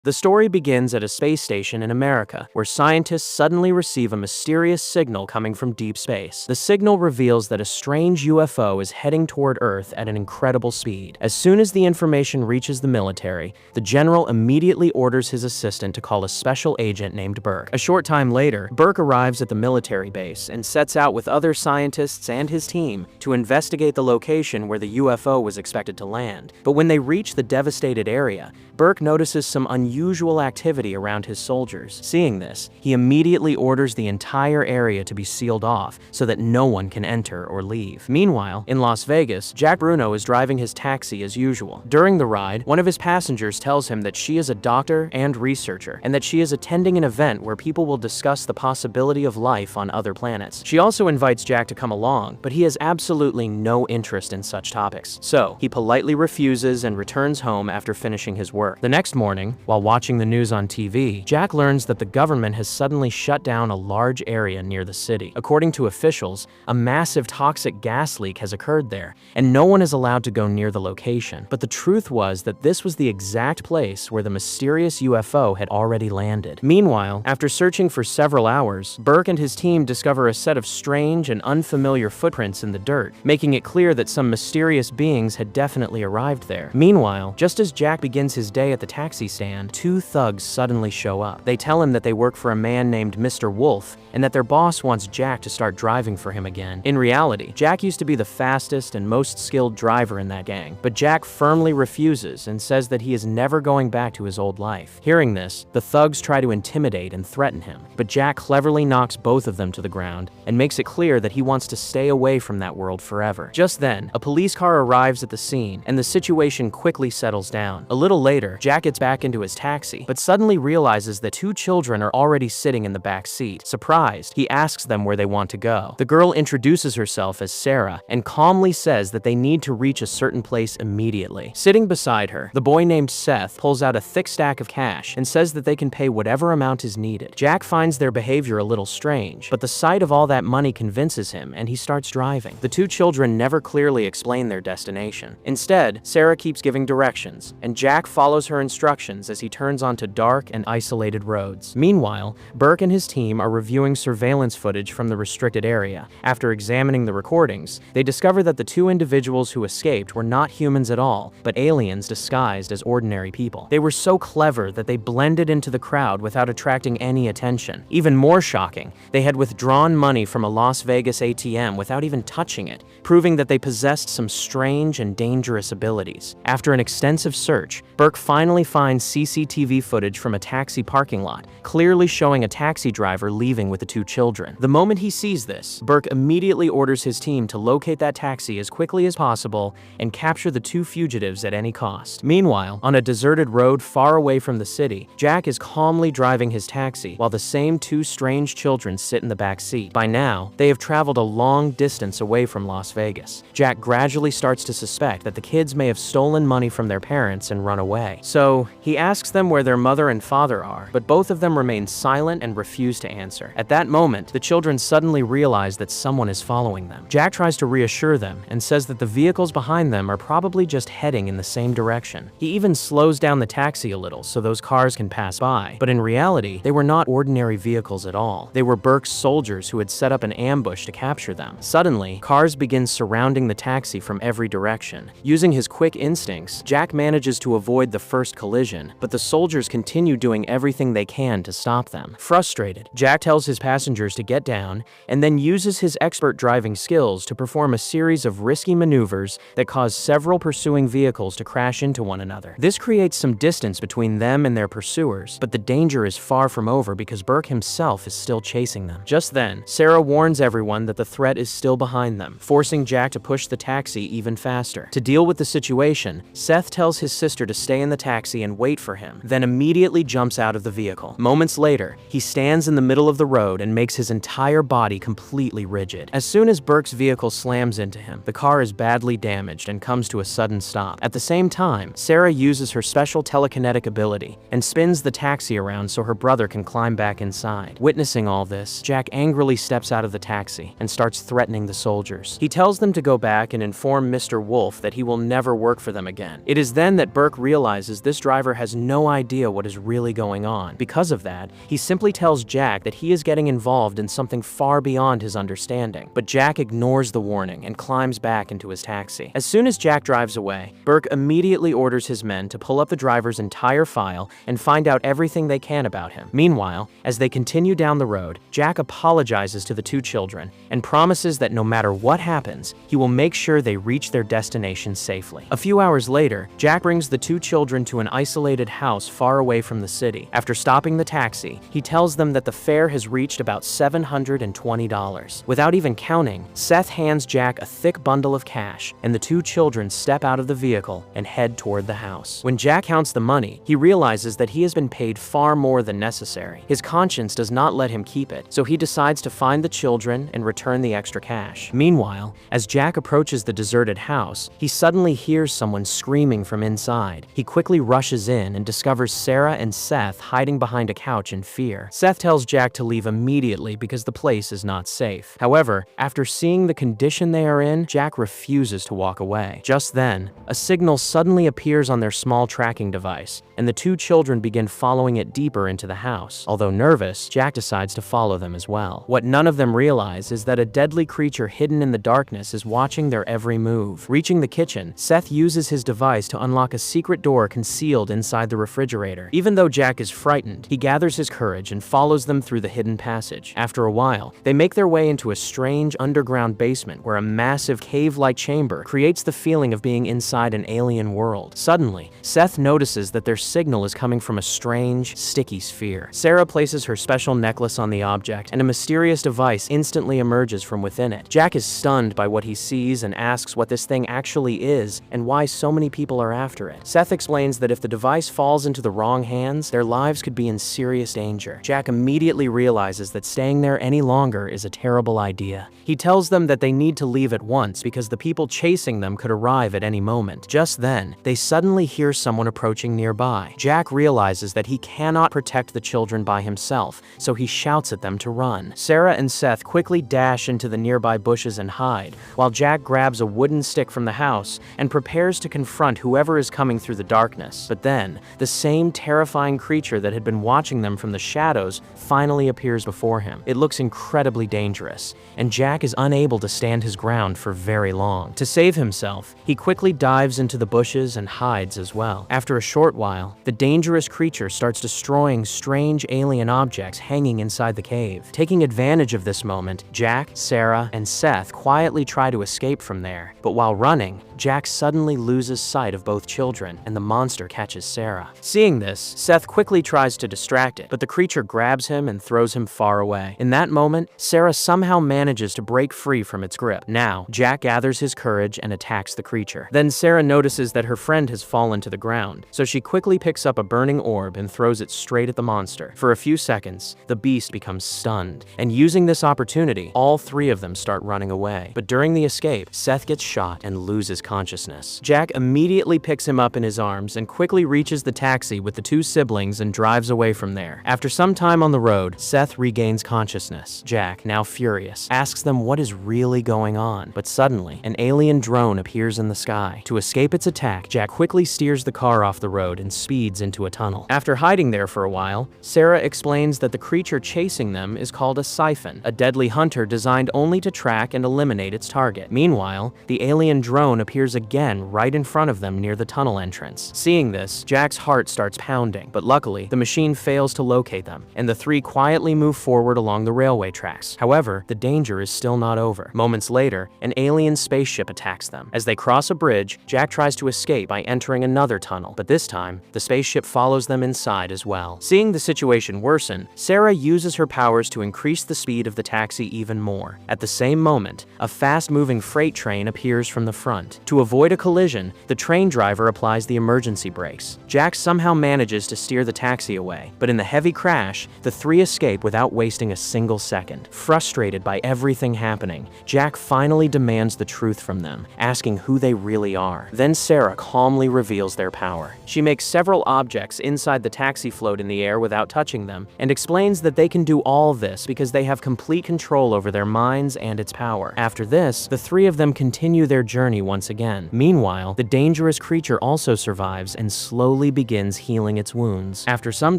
The story begins at a space station in America, where scientists suddenly receive a mysterious signal coming from deep space. The signal reveals that a strange UFO is heading toward Earth at an incredible speed. As soon as the information reaches the military, the general immediately orders his assistant to call a special agent named Burke. A short time later, Burke arrives at the military base and sets out with other scientists and his team to investigate the location where the UFO was expected to land. But when they reach the devastated area, Burke notices some unusual activity around his soldiers. Seeing this, he immediately orders the entire area to be sealed off so that no one can enter or leave. Meanwhile, in Las Vegas, Jack Bruno is driving his taxi as usual. During the ride, one of his passengers tells him that she is a doctor and researcher, and that she is attending an event where people will discuss the possibility of life on other planets. She also invites Jack to come along, but he has absolutely no interest in such topics. So, he politely refuses and returns home after finishing his work. The next morning, while watching the news on TV, Jack learns that the government has suddenly shut down a large area near the city. According to officials, a massive toxic gas leak has occurred there, and no one is allowed to go near the location. But the truth was that this was the exact place where the mysterious UFO had already landed. Meanwhile, after searching for several hours, Burke and his team discover a set of strange and unfamiliar footprints in the dirt, making it clear that some mysterious beings had definitely arrived there. Meanwhile, just as Jack begins his day at the taxi stand, two thugs suddenly show up. They tell him that they work for a man named Mr. Wolf and that their boss wants Jack to start driving for him again. In reality, Jack used to be the fastest and most skilled driver in that gang, but Jack firmly refuses and says that he is never going back to his old life. Hearing this, the thugs try to intimidate and threaten him, but Jack cleverly knocks both of them to the ground and makes it clear that he wants to stay away from that world forever. Just then, a police car arrives at the scene and the situation quickly settles down. A little later, Jack gets back into his taxi, but suddenly realizes that two children are already sitting in the back seat. Surprised, he asks them where they want to go. The girl introduces herself as Sarah and calmly says that they need to reach a certain place immediately. Sitting beside her, the boy named Seth pulls out a thick stack of cash and says that they can pay whatever amount is needed. Jack finds their behavior a little strange, but the sight of all that money convinces him and he starts driving. The two children never clearly explain their destination. Instead, Sarah keeps giving directions, and Jack follows her instructions as he turns onto dark and isolated roads. Meanwhile, Burke and his team are reviewing surveillance footage from the restricted area. After examining the recordings, they discover that the two individuals who escaped were not humans at all, but aliens disguised as ordinary people. They were so clever that they blended into the crowd without attracting any attention. Even more shocking, they had withdrawn money from a Las Vegas ATM without even touching it, proving that they possessed some strange and dangerous abilities. After an extensive search, Burke finally finds CCTV footage from a taxi parking lot, clearly showing a taxi driver leaving with the two children. The moment he sees this, Burke immediately orders his team to locate that taxi as quickly as possible and capture the two fugitives at any cost. Meanwhile, on a deserted road far away from the city, Jack is calmly driving his taxi while the same two strange children sit in the back seat. By now, they have traveled a long distance away from Las Vegas. Jack gradually starts to suspect that the kids may have stolen money from their parents and run away. So, he asks them where their mother and father are, but both of them remain silent and refuse to answer. At that moment, the children suddenly realize that someone is following them. Jack tries to reassure them and says that the vehicles behind them are probably just heading in the same direction. He even slows down the taxi a little so those cars can pass by, but in reality, they were not ordinary vehicles at all. They were Burke's soldiers who had set up an ambush to capture them. Suddenly, cars begin surrounding the taxi from every direction. Using his quick instincts, Jack manages to avoid the first collision, but the soldiers continue doing everything they can to stop them. Frustrated, Jack tells his passengers to get down and then uses his expert driving skills to perform a series of risky maneuvers that cause several pursuing vehicles to crash into one another. This creates some distance between them and their pursuers, but the danger is far from over because Burke himself is still chasing them. Just then, Sarah warns everyone that the threat is still behind them, forcing Jack to push the taxi even faster. To deal with the situation, Seth tells his sister to stay in the taxi and wait for him, then immediately jumps out of the vehicle. Moments later, he stands in the middle of the road and makes his entire body completely rigid. As soon as Burke's vehicle slams into him, the car is badly damaged and comes to a sudden stop. At the same time, Sarah uses her special telekinetic ability and spins the taxi around so her brother can climb back inside. Witnessing all this, Jack angrily steps out of the taxi and starts threatening the soldiers. He tells them to go back and inform Mr. Wolf that he will never work for them again. It is then that Burke realizes this driver has no no idea what is really going on. Because of that, he simply tells Jack that he is getting involved in something far beyond his understanding. But Jack ignores the warning and climbs back into his taxi. As soon as Jack drives away, Burke immediately orders his men to pull up the driver's entire file and find out everything they can about him. Meanwhile, as they continue down the road, Jack apologizes to the two children and promises that no matter what happens, he will make sure they reach their destination safely. A few hours later, Jack brings the two children to an isolated house far away from the city. After stopping the taxi, he tells them that the fare has reached about $720. Without even counting, Seth hands Jack a thick bundle of cash, and the two children step out of the vehicle and head toward the house. When Jack counts the money, he realizes that he has been paid far more than necessary. His conscience does not let him keep it, so he decides to find the children and return the extra cash. Meanwhile, as Jack approaches the deserted house, he suddenly hears someone screaming from inside. He quickly rushes in and discovers Sara and Seth hiding behind a couch in fear. Seth tells Jack to leave immediately because the place is not safe. However, after seeing the condition they are in, Jack refuses to walk away. Just then, a signal suddenly appears on their small tracking device, and the two children begin following it deeper into the house. Although nervous, Jack decides to follow them as well. What none of them realize is that a deadly creature hidden in the darkness is watching their every move. Reaching the kitchen, Seth uses his device to unlock a secret door concealed inside the refrigerator. Even though Jack is frightened, he gathers his courage and follows them through the hidden passage. After a while, they make their way into a strange underground basement where a massive cave-like chamber creates the feeling of being inside an alien world. Suddenly, Seth notices that their signal is coming from a strange, sticky sphere. Sara places her special necklace on the object, and a mysterious device instantly emerges from within it. Jack is stunned by what he sees and asks what this thing actually is and why so many people are after it. Seth explains that if the device falls into the wrong hands, their lives could be in serious danger. Jack immediately realizes that staying there any longer is a terrible idea. He tells them that they need to leave at once because the people chasing them could arrive at any moment. Just then, they suddenly hear someone approaching nearby. Jack realizes that he cannot protect the children by himself, so he shouts at them to run. Sara and Seth quickly dash into the nearby bushes and hide, while Jack grabs a wooden stick from the house and prepares to confront whoever is coming through the darkness. But then, the same terrifying creature that had been watching them from the shadows finally appears before him. It looks incredibly dangerous, and Jack is unable to stand his ground for very long. To save himself, he quickly dives into the bushes and hides as well. After a short while, the dangerous creature starts destroying strange alien objects hanging inside the cave. Taking advantage of this moment, Jack, Sara, and Seth quietly try to escape from there. But while running, Jack suddenly loses sight of both children, and the monster catches Sara. Seeing this, Seth quickly tries to distract it, but the creature grabs him and throws him far away. In that moment, Sara somehow manages to break free from its grip. Now, Jack gathers his courage and attacks the creature. Then Sara notices that her friend has fallen to the ground, so she quickly picks up a burning orb and throws it straight at the monster. For a few seconds, the beast becomes stunned, and using this opportunity, all three of them start running away. But during the escape, Seth gets shot and loses consciousness. Jack immediately picks him up in his arms and quickly reaches the taxi with the two siblings and drives away from there. After some time on the road, Seth regains consciousness. Jack, now furious, asks them what is really going on, but suddenly, an alien drone appears in the sky. To escape its attack, Jack quickly steers the car off the road and speeds into a tunnel. After hiding there for a while, Sara explains that the creature chasing them is called a Siphon, a deadly hunter designed only to track and eliminate its target. Meanwhile, the alien drone appears again right in front of them near the tunnel entrance. Seeing this, Jack's heart starts pounding, but luckily, the machine fails to locate them, and the three quietly move forward along the railway tracks. However, the danger is still not over. Moments later, an alien spaceship attacks them. As they cross a bridge, Jack tries to escape by entering another tunnel, but this time, the spaceship follows them inside as well. Seeing the situation worsen, Sara uses her powers to increase the speed of the taxi even more. At the same moment, a fast-moving freight train appears from the front. To avoid a collision, the train driver applies the emergency brakes. Jack somehow manages to steer the taxi away, but in the heavy crash, the three escape without wasting a single second. Frustrated by everything happening, Jack finally demands the truth from them, asking who they really are. Then Sara calmly reveals their power. She makes several objects inside the taxi float in the air without touching them, and explains that they can do all this because they have complete control over their minds and its power. After this, the three of them continue their journey once again. Meanwhile, the dangerous creature also survives and slowly begins healing its wounds. After some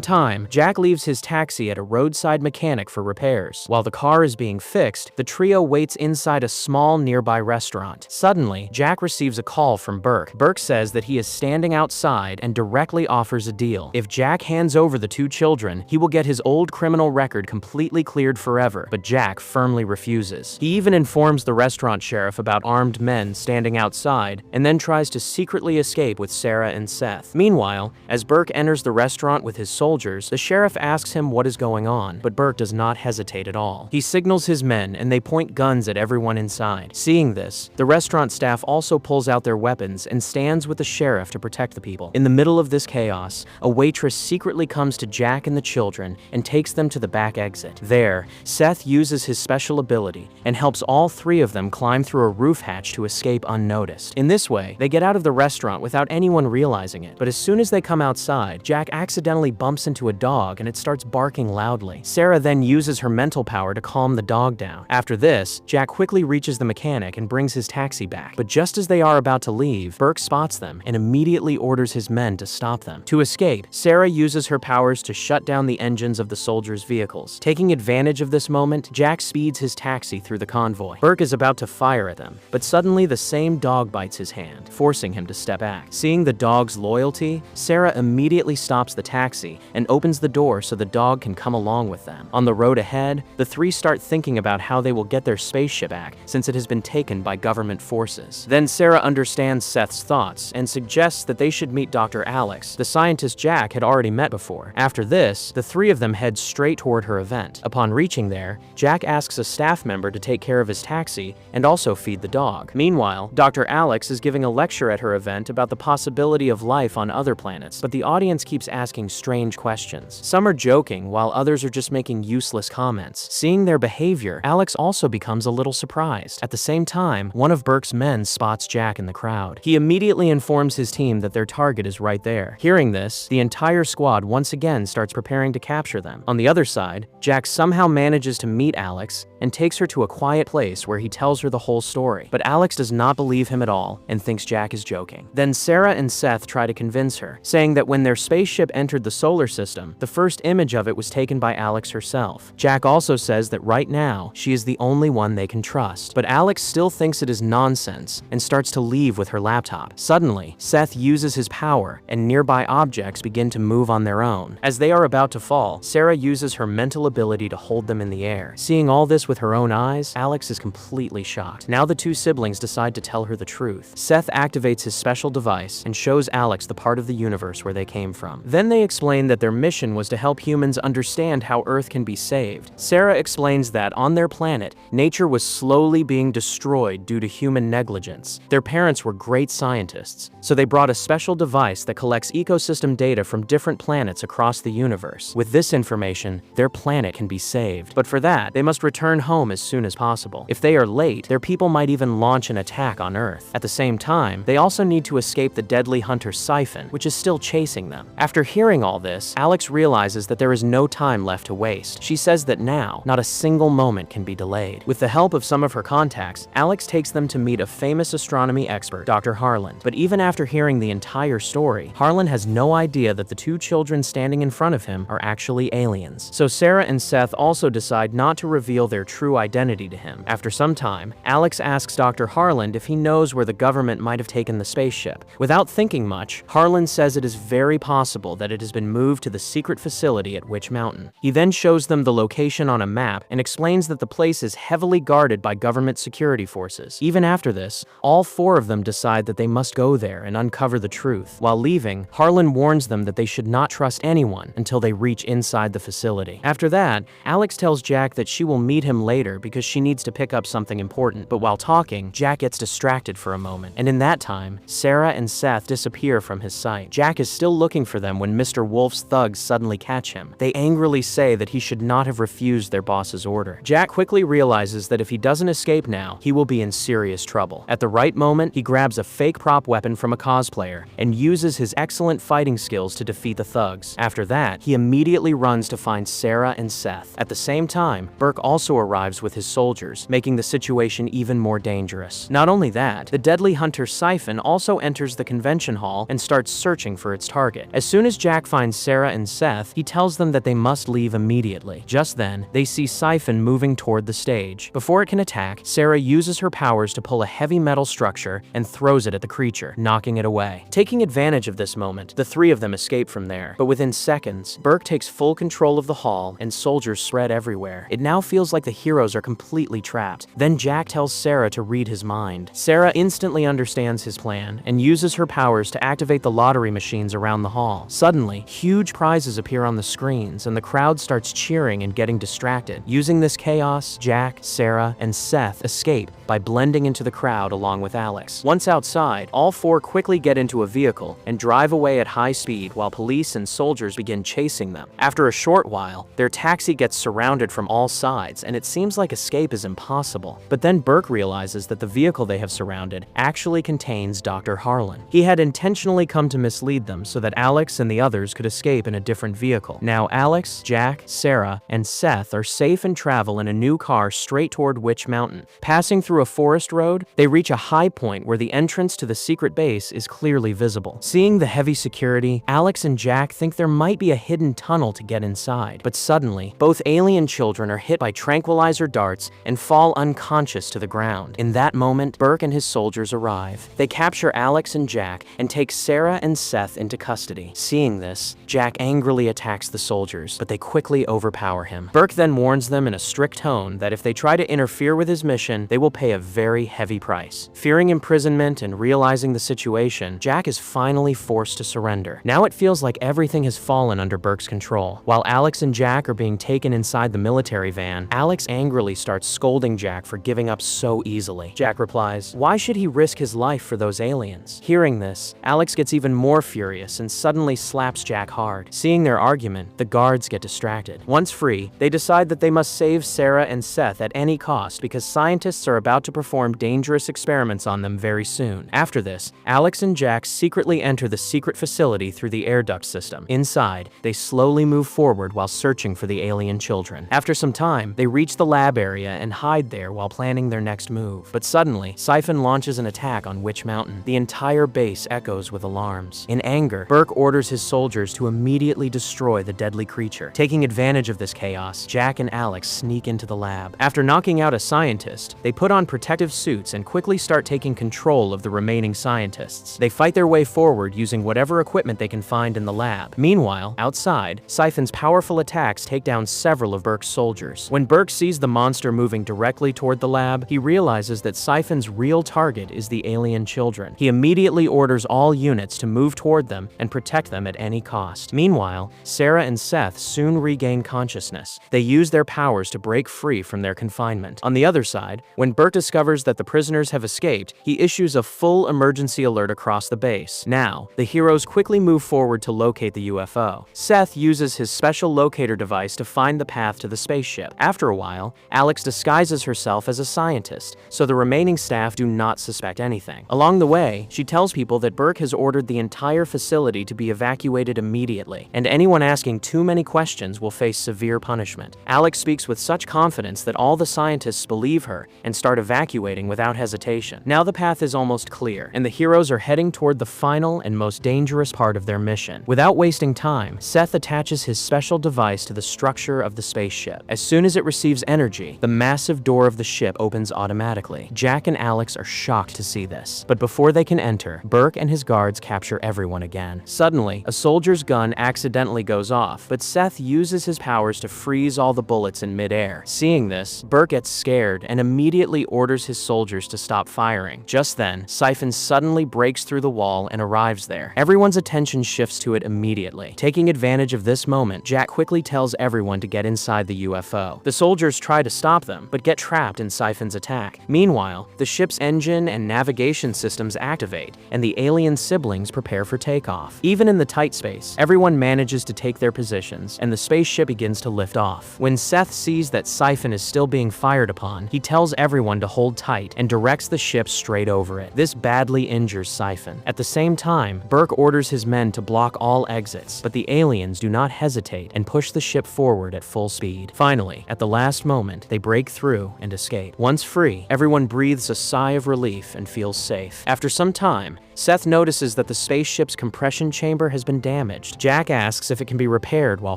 time, Jack leaves his taxi at a roadside mechanic for repairs. While the car is being fixed, the trio waits inside a small nearby restaurant. Suddenly, Jack receives a call from Burke. Burke says that he is standing outside and directly offers a deal. If Jack hands over the two children, he will get his old criminal record completely cleared forever, but Jack firmly refuses. He even informs the restaurant sheriff about armed men standing outside, and then tries to secretly escape with Sara and Seth. Meanwhile, as Burke enters the restaurant with his soldiers, the sheriff asks him what is going on, but Burke does not hesitate at all. He signals his men, and they point guns at everyone inside. Seeing this, the restaurant staff also pulls out their weapons and stands with the sheriff to protect the people. In the middle of this chaos, a waitress secretly comes to Jack and the children and takes them to the back exit. There, Seth uses his special ability and helps all three of them climb through a roof hatch to escape unnoticed. In this way, they get out of the restaurant without anyone realizing it. But as soon as they come outside, Jack accidentally bumps into a dog and it starts barking loudly. Sara then uses her mental power to calm the dog down. After this, Jack quickly reaches the mechanic and brings his taxi back. But just as they are about to leave, Burke spots them and immediately orders his men to stop them. To escape, Sara uses her powers to shut down the engines of the soldiers' vehicles. Taking advantage of this moment, Jack speeds his taxi through the convoy. Burke is about to fire at them, but suddenly the same dog bites his hand, forcing him to step back. Seeing the dog's loyalty, Sara immediately stops the taxi and opens the door so the dog can come along with them. On the road ahead, the three start thinking about how they will get their spaceship back since it has been taken by government forces. Then Sara understands Seth's thoughts and suggests that they should meet Dr. Alex, the scientist Jack had already met before. After this, the three of them head straight toward her event. Upon reaching there, Jack asks a staff member to take care of his taxi and also feed the dog. Meanwhile, Dr. Alex is giving a lecture at her event about the possibility of life on other planets, but the audience keeps asking strange questions. Some are joking, while others are just making useless comments. Seeing their behavior, Alex also becomes a little surprised. At the same time, one of Burke's men spots Jack in the crowd. He immediately informs his team that their target is right there. Hearing this, the entire squad once again starts preparing to capture them. On the other side, Jack somehow manages to meet Alex and takes her to a quiet place where he tells her the whole story. But Alex does not believe him at all and thinks Jack is joking. Then Sara and Seth try to convince her, saying that when their spaceship entered the solar system, the first image of it was taken by Alex herself. Jack also says that right now, she is the only one they can trust. But Alex still thinks it is nonsense and starts to leave with her laptop. Suddenly, Seth uses his power and nearby objects begin to move on their own. As they are about to fall, Sara uses her mental ability to hold them in the air. Seeing all this with her own eyes, Alex is completely shocked. Now the two siblings decide to tell her the truth. Seth activates his special device and shows Alex the part of the universe where they came from. Then they explain that their mission was to help humans understand how Earth can be saved. Sara explains that on their planet, nature was slowly being destroyed due to human negligence. Their parents were great scientists, so they brought a special device that collects ecosystem data from different planets across the universe. With this information, their planet can be saved. But for that, they must return home as soon as possible. If they are late, their people might even launch an attack on Earth. At the same time, they also need to escape the deadly hunter Siphon, which is still chasing them. After hearing all this, Alex realizes that there is no time left to waste. She says that now, not a single moment can be delayed. With the help of some of her contacts, Alex takes them to meet a famous astronomy expert, Dr. Harlan. But even after hearing the entire story, Harlan has no idea that the two children standing in front of him are actually aliens. So Sara and Seth also decide not to reveal their true identity to him. After some time, Alex asks Dr. Harlan if he knows where the government might have taken the spaceship. Without thinking much, Harlan says it is very possible that it has been moved to the secret facility at Witch Mountain. He then shows them the location on a map and explains that the place is heavily guarded by government security forces. Even after this, all four of them decide that they must go there and uncover the truth. While leaving, Harlan warns them that they should not trust anyone until they reach inside the facility. After that, Alex tells Jack that she will meet him later because she needs to pick up something important. But while talking, Jack gets distracted for a moment, and in that time, Sara and Seth disappear from his sight. Jack is still looking for them when Mr. Wolf's thugs suddenly catch him. They angrily say that he should not have refused their boss's order. Jack quickly realizes that if he doesn't escape now, he will be in serious trouble. At the right moment, he grabs a fake prop weapon from a cosplayer and uses his excellent fighting skills to defeat the thugs. After that, he immediately runs to find Sara and Seth. At the same time, Burke also arrives with his soldiers, making the situation even more dangerous. Not only that, the deadly hunter Siphon also enters the convention hall and starts searching searching for its target. As soon as Jack finds Sara and Seth, he tells them that they must leave immediately. Just then, they see Siphon moving toward the stage. Before it can attack, Sara uses her powers to pull a heavy metal structure and throws it at the creature, knocking it away. Taking advantage of this moment, the three of them escape from there. But within seconds, Burke takes full control of the hall and soldiers spread everywhere. It now feels like the heroes are completely trapped. Then Jack tells Sara to read his mind. Sara instantly understands his plan and uses her powers to activate the lottery machines around the hall. Suddenly, huge prizes appear on the screens and the crowd starts cheering and getting distracted. Using this chaos, Jack, Sara, and Seth escape by blending into the crowd along with Alex. Once outside, all four quickly get into a vehicle and drive away at high speed while police and soldiers begin chasing them. After a short while, their taxi gets surrounded from all sides and it seems like escape is impossible. But then Burke realizes that the vehicle they have surrounded actually contains Dr. Harlan. He had intentionally come to mislead them so that Alex and the others could escape in a different vehicle. Now Alex, Jack, Sara, and Seth are safe and travel in a new car straight toward Witch Mountain. Passing through a forest road, they reach a high point where the entrance to the secret base is clearly visible. Seeing the heavy security, Alex and Jack think there might be a hidden tunnel to get inside. But suddenly, both alien children are hit by tranquilizer darts and fall unconscious to the ground. In that moment, Burke and his soldiers arrive. They capture Alex and Jack and take Sara and Seth into custody. Seeing this, Jack angrily attacks the soldiers, but they quickly overpower him. Burke then warns them in a strict tone that if they try to interfere with his mission, they will pay a very heavy price. Fearing imprisonment and realizing the situation, Jack is finally forced to surrender. Now it feels like everything has fallen under Burke's control. While Alex and Jack are being taken inside the military van, Alex angrily starts scolding Jack for giving up so easily. Jack replies, "Why should he risk his life for those aliens?" Hearing this, Alex gets even more furious and suddenly slaps Jack hard. Seeing their argument, the guards get distracted. Once free, they decide that they must save Sara and Seth at any cost because scientists are about to perform dangerous experiments on them very soon. After this, Alex and Jack secretly enter the secret facility through the air duct system. Inside, they slowly move forward while searching for the alien children. After some time, they reach the lab area and hide there while planning their next move. But suddenly, Siphon launches an attack on Witch Mountain. The entire base echoes with alarms. In anger, Burke orders his soldiers to immediately destroy the deadly creature. Taking advantage of this chaos, Jack and Alex sneak into the lab. After knocking out a scientist, they put on protective suits and quickly start taking control of the remaining scientists. They fight their way forward using whatever equipment they can find in the lab. Meanwhile, outside, Siphon's powerful attacks take down several of Burke's soldiers. When Burke sees the monster moving directly toward the lab, he realizes that Siphon's real target is the alien children. He immediately orders all units to move toward them and protect them at any cost. Meanwhile, Sara and Seth soon regain consciousness. They use their powers to break free from their confinement. On the other side, when Burke discovers that the prisoners have escaped, he issues a full emergency alert across the base. Now, the heroes quickly move forward to locate the UFO. Seth uses his special locator device to find the path to the spaceship. After a while, Alex disguises herself as a scientist, so the remaining staff do not suspect anything. Along the way, she tells people that Burke has ordered the entire facility to be evacuated immediately, and anyone asking too many questions will face severe punishment. Alex speaks with such confidence that all the scientists believe her and start evacuating without hesitation. Now the path is almost clear, and the heroes are heading toward the final and most dangerous part of their mission. Without wasting time, Seth attaches his special device to the structure of the spaceship. As soon as it receives energy, the massive door of the ship opens automatically. Jack and Alex are shocked to see this, but before they can enter, Burke and his guards capture everyone again. Suddenly, a soldier's gun accidentally goes off, but Seth uses his powers to freeze all the bullets in midair. Seeing this, Burke gets scared and immediately orders his soldiers to stop firing. Just then, Siphon suddenly breaks through the wall and arrives there. Everyone's attention shifts to it immediately. Taking advantage of this moment, Jack quickly tells everyone to get inside the UFO. The soldiers try to stop them, but get trapped in Siphon's attack. Meanwhile, the ship's engine and navigation systems activate, and the alien siblings prepare for takeoff. Even in the tight space, everyone manages to take their positions, and the spaceship begins to lift off. When Seth sees that Siphon is still being fired upon, he tells everyone to hold tight and directs the ship straight over it. This badly injures Siphon. At the same time, Burke orders his men to block all exits, but the aliens do not hesitate and push the ship forward at full speed. Finally, at the last moment, they break through and escape. Once free, everyone breathes a sigh of relief and feels safe. After some time, Seth notices that the spaceship's compression chamber has been damaged. Jack asks if it can be repaired while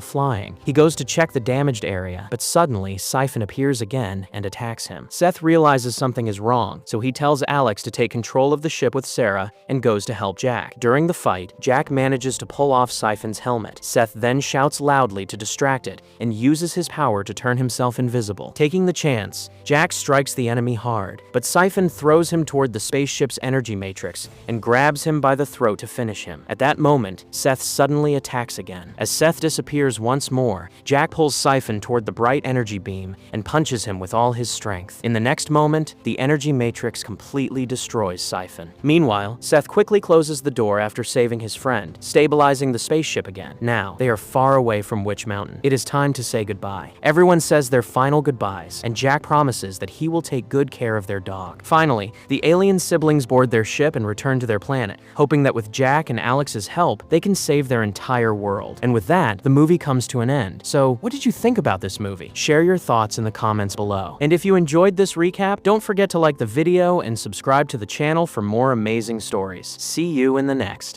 flying. He goes to check the damaged area, but suddenly Siphon appears again and attacks him. Seth realizes something is wrong, so he tells Alex to take control of the ship with Sara and goes to help Jack. During the fight, Jack manages to pull off Siphon's helmet. Seth then shouts loudly to distract it and uses his power to turn himself invisible. Taking the chance, Jack strikes the enemy hard, but Siphon throws him toward the spaceship's energy matrix and grabs him by the throat to finish him. At that moment, Seth suddenly attacks again. As Seth disappears once more, Jack pulls Siphon toward the bright energy beam and punches him with all his strength. In the next moment, the energy matrix completely destroys Siphon. Meanwhile, Seth quickly closes the door after saving his friend, stabilizing the spaceship again. Now, they are far away from Witch Mountain. It is time to say goodbye. Everyone says their final goodbyes, and Jack promises that he will take good care of their dog. Finally, the alien siblings board their ship and return to their planet, hoping that with Jack and Alex's help, they can save their entire world. And with that, the movie comes to an end. So, what did you think about this movie? Share your thoughts in the comments below. And if you enjoyed this recap, don't forget to like the video and subscribe to the channel for more amazing stories. See you in the next.